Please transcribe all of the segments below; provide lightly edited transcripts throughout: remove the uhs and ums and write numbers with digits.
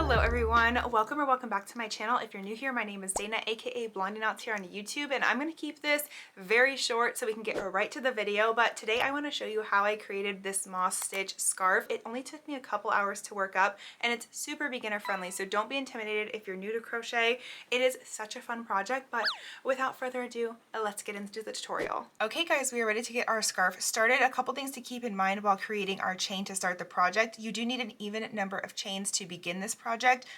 Hello everyone, welcome or welcome back to my channel. If you're new here, my name is Dana, aka Blondie Knots here on YouTube, and I'm going to keep this very short so we can get right to the video. But today I want to show you how I created this moss stitch scarf. It only took me a couple hours to work up, and it's super beginner friendly, so don't be intimidated if you're new to crochet. It is such a fun project, but without further ado, let's get into the tutorial. Okay guys, we are ready to get our scarf started. A couple things to keep in mind while creating our chain to start the project. You do need an even number of chains to begin this project.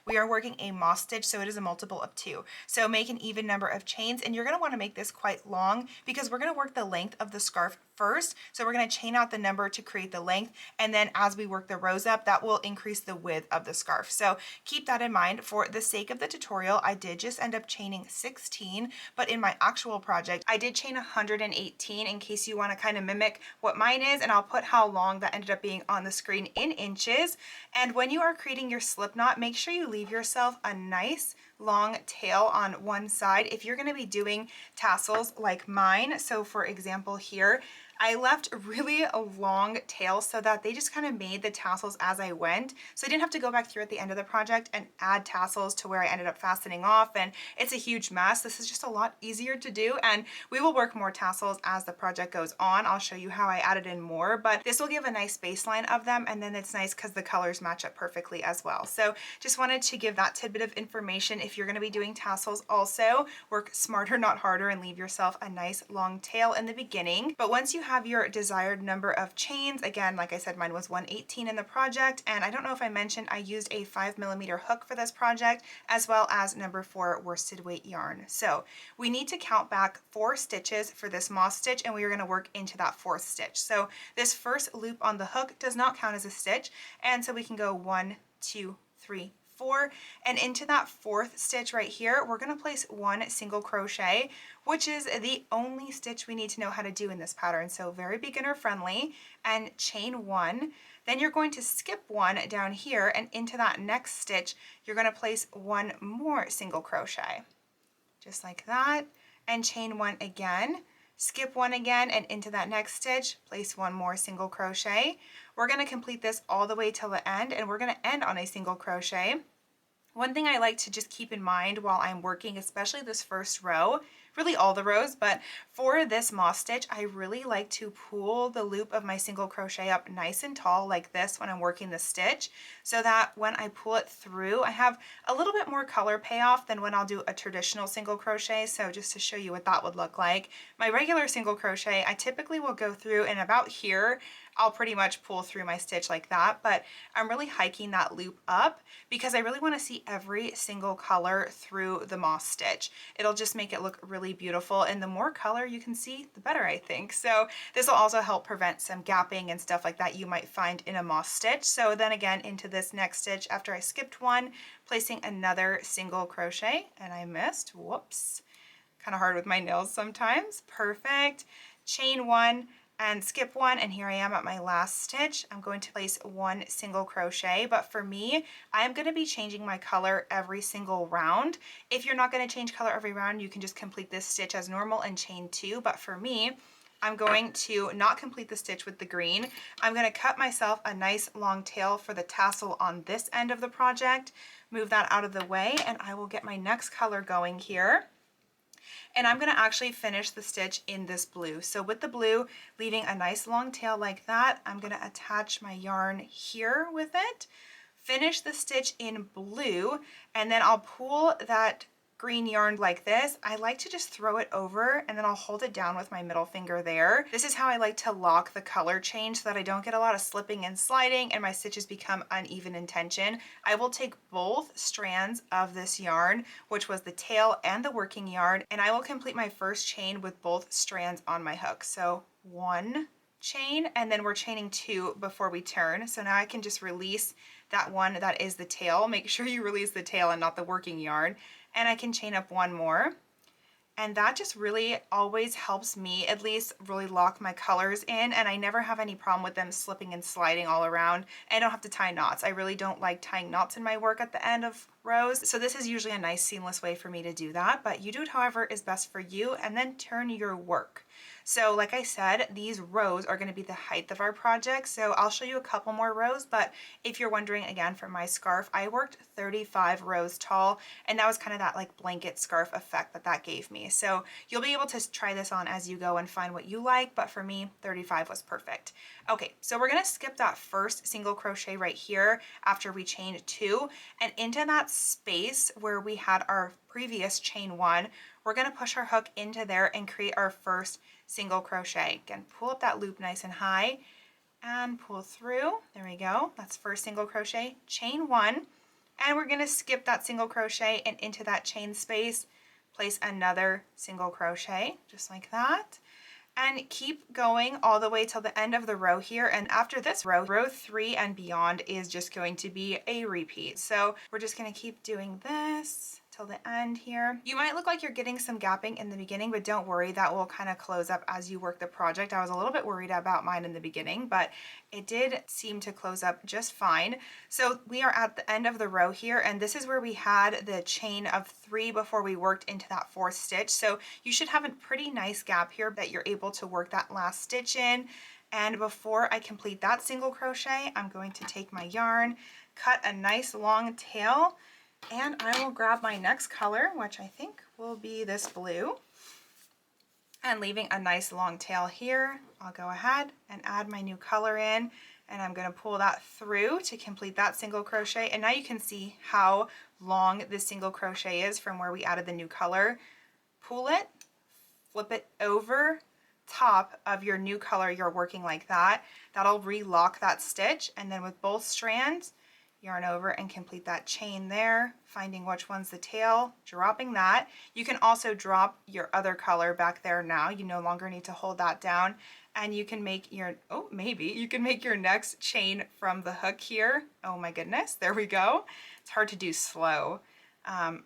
We are working a moss stitch, so it is a multiple of 2. So make an even number of chains, and you're going to want to make this quite long because we're going to work the length of the scarf first. So we're going to chain out the number to create the length, and then as we work the rows up, that will increase the width of the scarf. So keep that in mind. For the sake of the tutorial, I did just end up chaining 16, but in my actual project, I did chain 118 in case you want to kind of mimic what mine is, and I'll put how long that ended up being on the screen in inches. And when you are creating your slip knot, make sure you leave yourself a nice long tail on one side if you're going to be doing tassels like mine. So for example here, I left really a long tail so that they just kind of made the tassels as I went. So I didn't have to go back through at the end of the project and add tassels to where I ended up fastening off, and it's a huge mess. This is just a lot easier to do, and we will work more tassels as the project goes on. I'll show you how I added in more, but this will give a nice baseline of them, and then it's nice because the colors match up perfectly as well. So just wanted to give that tidbit of information. If you're going to be doing tassels also, work smarter not harder and leave yourself a nice long tail in the beginning. But once you have your desired number of chains, again, like I said, mine was 118 in the project, and I don't know if I mentioned I used a 5mm hook for this project, as well as number 4 worsted weight yarn. So we need to count back 4 stitches for this moss stitch, and we are going to work into that 4th stitch. So this first loop on the hook does not count as a stitch, and so we can go 1, 2, 3, 4, and into that 4th stitch right here, we're going to place 1 single crochet, which is the only stitch we need to know how to do in this pattern. So very beginner friendly, and chain 1. Then you're going to skip 1 down here, and into that next stitch, you're going to place 1 more single crochet, just like that, and chain 1 again. Skip 1 again, and into that next stitch, place 1 more single crochet. We're going to complete this all the way till the end, and we're going to end on a single crochet. One thing I like to just keep in mind while I'm working, especially this first row, really all the rows, but for this moss stitch, I really like to pull the loop of my single crochet up nice and tall like this when I'm working the stitch, so that when I pull it through, I have a little bit more color payoff than when I'll do a traditional single crochet. So just to show you what that would look like, my regular single crochet, I typically will go through, and about here, I'll pretty much pull through my stitch like that, but I'm really hiking that loop up because I really want to see every single color through the moss stitch. It'll just make it look really beautiful, and the more color you can see, the better, I think. So this will also help prevent some gapping and stuff like that you might find in a moss stitch. So then again, into this next stitch, after I skipped 1, placing another single crochet, and I missed, whoops, kind of hard with my nails sometimes. Perfect. Chain 1 and skip 1, and here I am at my last stitch. I'm going to place 1 single crochet, but for me, I'm going to be changing my color every single round. If you're not going to change color every round, you can just complete this stitch as normal and chain 2, but for me, I'm going to not complete the stitch with the green. I'm going to cut myself a nice long tail for the tassel on this end of the project, move that out of the way, and I will get my next color going here. And I'm going to actually finish the stitch in this blue. So with the blue, leaving a nice long tail like that, I'm going to attach my yarn here with it, finish the stitch in blue, and then I'll pull that green yarn like this. I like to just throw it over, and then I'll hold it down with my middle finger there. This is how I like to lock the color change so that I don't get a lot of slipping and sliding and my stitches become uneven in tension. I will take both strands of this yarn, which was the tail and the working yarn, and I will complete my first chain with both strands on my hook. So 1 chain, and then we're chaining 2 before we turn. So now I can just release that one that is the tail. Make sure you release the tail and not the working yarn. And I can chain up 1 more. And that just really always helps me at least really lock my colors in, and I never have any problem with them slipping and sliding all around. I don't have to tie knots. I really don't like tying knots in my work at the end of rows. So this is usually a nice seamless way for me to do that, but you do it however is best for you, and then turn your work. So like I said, these rows are going to be the height of our project. So I'll show you a couple more rows, but if you're wondering, again, for my scarf, I worked 35 rows tall, and that was kind of that like blanket scarf effect that gave me. So you'll be able to try this on as you go and find what you like, but for me, 35 was perfect. Okay, so we're going to skip that first single crochet right here after we chain 2, and into that space where we had our previous chain 1, we're going to push our hook into there and create our first single crochet. Again, pull up that loop nice and high and pull through. There we go. That's first single crochet, chain 1, and we're going to skip that single crochet, and into that chain space place another single crochet just like that, and keep going all the way till the end of the row here. And after this row, row 3 and beyond is just going to be a repeat. So we're just going to keep doing this till the end here. You might look like you're getting some gapping in the beginning, but don't worry, that will kind of close up as you work the project. I was a little bit worried about mine in the beginning, but it did seem to close up just fine. So we are at the end of the row here, and this is where we had the chain of 3 before we worked into that 4th stitch. So you should have a pretty nice gap here that you're able to work that last stitch in. And before I complete that single crochet, I'm going to take my yarn, cut a nice long tail, and I will grab my next color, which I think will be this blue, and leaving a nice long tail here, I'll go ahead and add my new color in, and I'm going to pull that through to complete that single crochet. And now you can see how long this single crochet is from where we added the new color. Pull it, flip it over top of your new color you're working like that. That'll relock that stitch, and then with both strands, yarn over and complete that chain there, finding which one's the tail, dropping that. You can also drop your other color back there now. You no longer need to hold that down, and you can make your, oh, maybe you can make your next chain from the hook here. Oh my goodness, there we go. It's hard to do slow.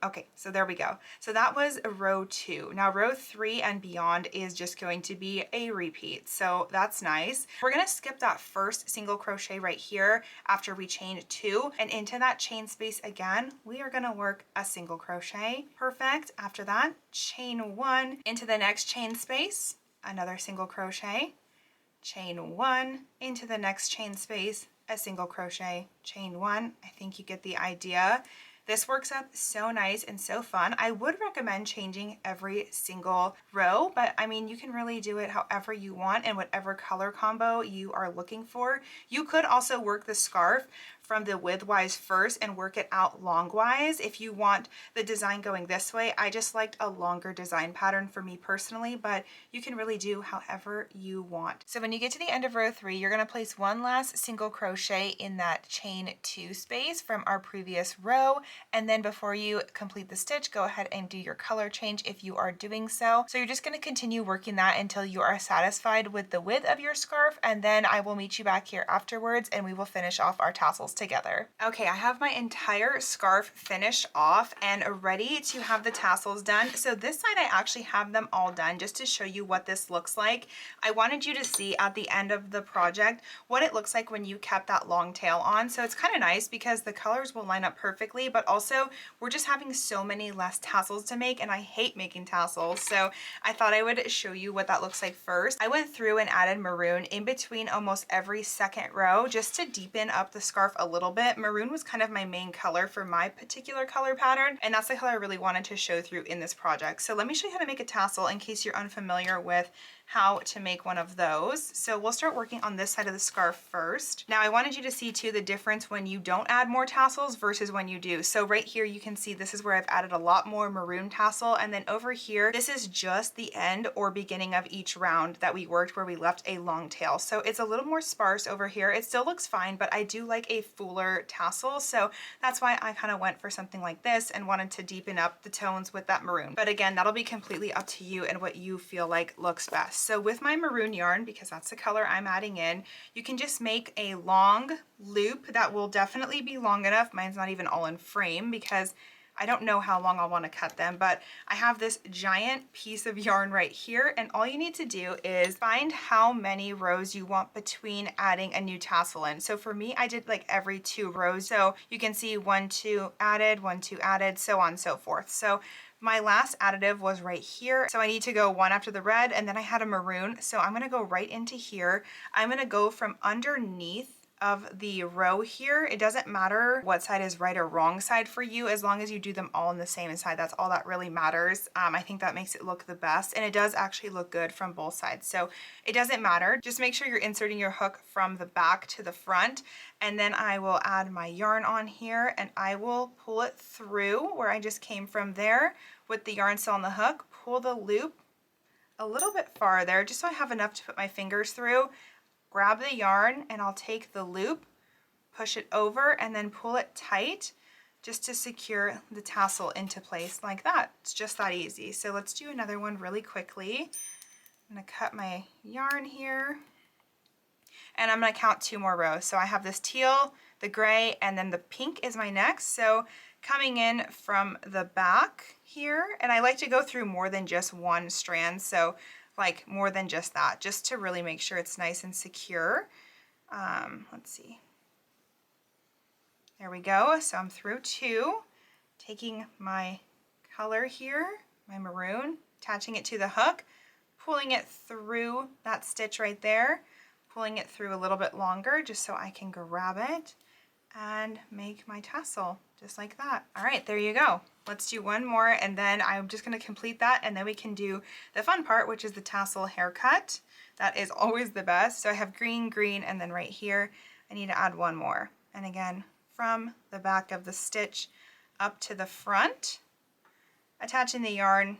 Okay, so there we go. So that was row 2. Now row 3 and beyond is just going to be a repeat. So that's nice. We're going to skip that first single crochet right here after we chain 2, and into that chain space again, we are going to work a single crochet. Perfect. After that, chain 1 into the next chain space, another single crochet, chain 1 into the next chain space, a single crochet, chain 1. I think you get the idea. This works up so nice and so fun. I would recommend changing every single row, but I mean, you can really do it however you want and whatever color combo you are looking for. You could also work the scarf from the widthwise first and work it out longwise if you want the design going this way. I just liked a longer design pattern for me personally, but you can really do however you want. So when you get to the end of row 3, you're going to place one last single crochet in that chain 2 space from our previous row, and then before you complete the stitch, go ahead and do your color change if you are doing so. So you're just going to continue working that until you are satisfied with the width of your scarf, and then I will meet you back here afterwards and we will finish off our tassels together. Okay, I have my entire scarf finished off and ready to have the tassels done. So this side I actually have them all done just to show you what this looks like. I wanted you to see at the end of the project what it looks like when you kept that long tail on. So it's kind of nice because the colors will line up perfectly, but also we're just having so many less tassels to make, and I hate making tassels. So I thought I would show you what that looks like first. I went through and added maroon in between almost every second row just to deepen up the scarf a little bit. Maroon was kind of my main color for my particular color pattern, and that's the color I really wanted to show through in this project. So let me show you how to make a tassel in case you're unfamiliar with how to make one of those. So we'll start working on this side of the scarf first. Now I wanted you to see too the difference when you don't add more tassels versus when you do. So right here you can see this is where I've added a lot more maroon tassel, and then over here this is just the end or beginning of each round that we worked where we left a long tail. So it's a little more sparse over here. It still looks fine, but I do like a fuller tassel, so that's why I kind of went for something like this and wanted to deepen up the tones with that maroon. But again, that'll be completely up to you and what you feel like looks best. So with my maroon yarn, because that's the color I'm adding in, you can just make a long loop that will definitely be long enough. Mine's not even all in frame because I don't know how long I'll want to cut them, but I have this giant piece of yarn right here, and all you need to do is find how many rows you want between adding a new tassel in. So for me, I did like every 2 rows. So you can see 1, 2 added, 1, 2 added, so on and so forth. So my last additive was right here. So I need to go one after the red, and then I had a maroon. So I'm gonna go right into here. I'm gonna go from underneath of the row here. It doesn't matter what side is right or wrong side for you, as long as you do them all on the same side. That's all that really matters. I think that makes it look the best, and it does actually look good from both sides. So it doesn't matter. Just make sure you're inserting your hook from the back to the front, and then I will add my yarn on here, and I will pull it through where I just came from there with the yarn still on the hook, pull the loop a little bit farther just so I have enough to put my fingers through, grab the yarn, and I'll take the loop, push it over, and then pull it tight just to secure the tassel into place like that. It's just that easy. So let's do another one really quickly. I'm gonna cut my yarn here, and I'm gonna count 2 more rows. So I have this teal, the gray, and then the pink is my next. So coming in from the back here, and I like to go through more than just one strand, so like more than just that, just to really make sure it's nice and secure. Let's see. There we go. So I'm through 2, taking my color here, my maroon, attaching it to the hook, pulling it through that stitch right there, pulling it through a little bit longer just so I can grab it and make my tassel just like that. All right, there you go. Let's do one more, and then I'm just gonna complete that, and then we can do the fun part, which is the tassel haircut. That is always the best. So I have green, green, and then right here, I need to add one more. And again, from the back of the stitch up to the front, attaching the yarn,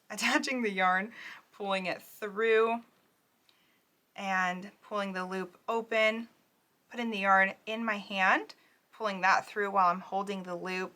attaching the yarn, pulling it through, and pulling the loop open, putting the yarn in my hand, pulling that through while I'm holding the loop,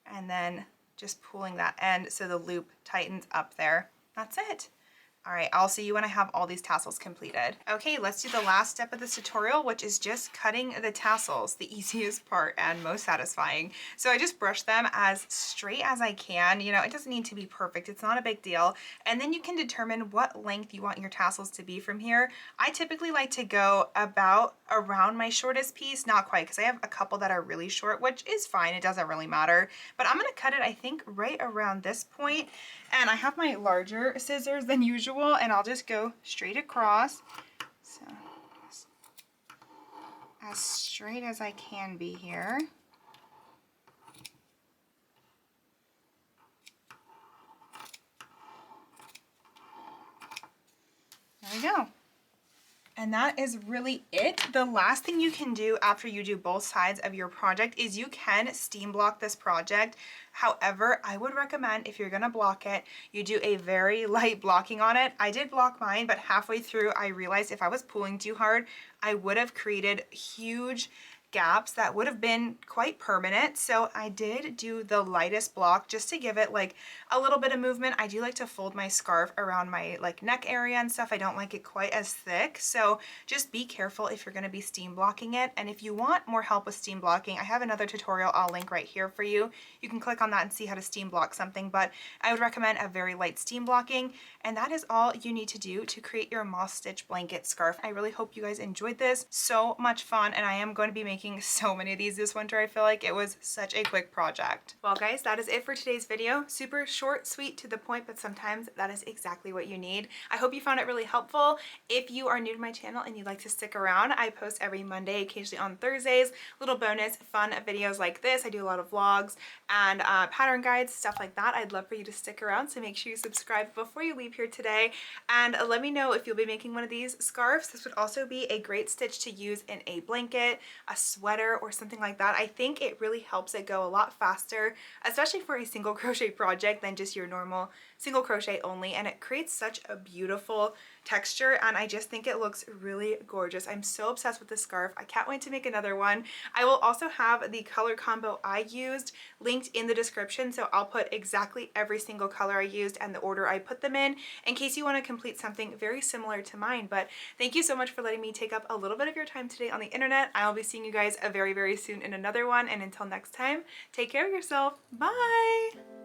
and then just pulling that end so the loop tightens up there. That's it. All right, I'll see you when I have all these tassels completed. Okay, let's do the last step of this tutorial, which is just cutting the tassels, the easiest part and most satisfying. So I just brush them as straight as I can. You know, it doesn't need to be perfect. It's not a big deal. And then you can determine what length you want your tassels to be from here. I typically like to go about around my shortest piece, not quite, because I have a couple that are really short, which is fine. It doesn't really matter. But I'm gonna cut it, I think, right around this point. And I have my larger scissors than usual, and I'll just go straight across. So as straight as I can be here. There we go. And that is really it. The last thing you can do after you do both sides of your project is you can steam block this project. However, I would recommend, if you're gonna block it, you do a very light blocking on it. I did block mine, but halfway through I realized if I was pulling too hard, I would have created huge gaps that would have been quite permanent. So I did do the lightest block just to give it like a little bit of movement. I do like to fold my scarf around my like neck area and stuff. I don't like it quite as thick. So just be careful if you're going to be steam blocking it. And if you want more help with steam blocking, I have another tutorial I'll link right here for you. You can click on that and see how to steam block something, but I would recommend a very light steam blocking. And that is all you need to do to create your moss stitch blanket scarf. I really hope you guys enjoyed this. So much fun, and I am going to be making so many of these this winter. I feel like it was such a quick project. Well guys, that is it for today's video. Super short, sweet, to the point, but sometimes that is exactly what you need. I hope you found it really helpful. If you are new to my channel and you'd like to stick around, I post every Monday, occasionally on Thursdays, little bonus fun videos like this. I do a lot of vlogs and pattern guides, stuff like that. I'd love for you to stick around, so make sure you subscribe before you leave here today, and let me know if you'll be making one of these scarves. This would also be a great stitch to use in a blanket, a sweater, or something like that. I think it really helps it go a lot faster, especially for a single crochet project than just your normal single crochet only, and it creates such a beautiful texture, and I just think it looks really gorgeous. I'm so obsessed with this scarf. I can't wait to make another one. I will also have the color combo I used linked in the description, so I'll put exactly every single color I used and the order I put them in case you want to complete something very similar to mine. But thank you so much for letting me take up a little bit of your time today on the internet. I'll be seeing you guys very, very soon in another one, and until next time, take care of yourself. Bye!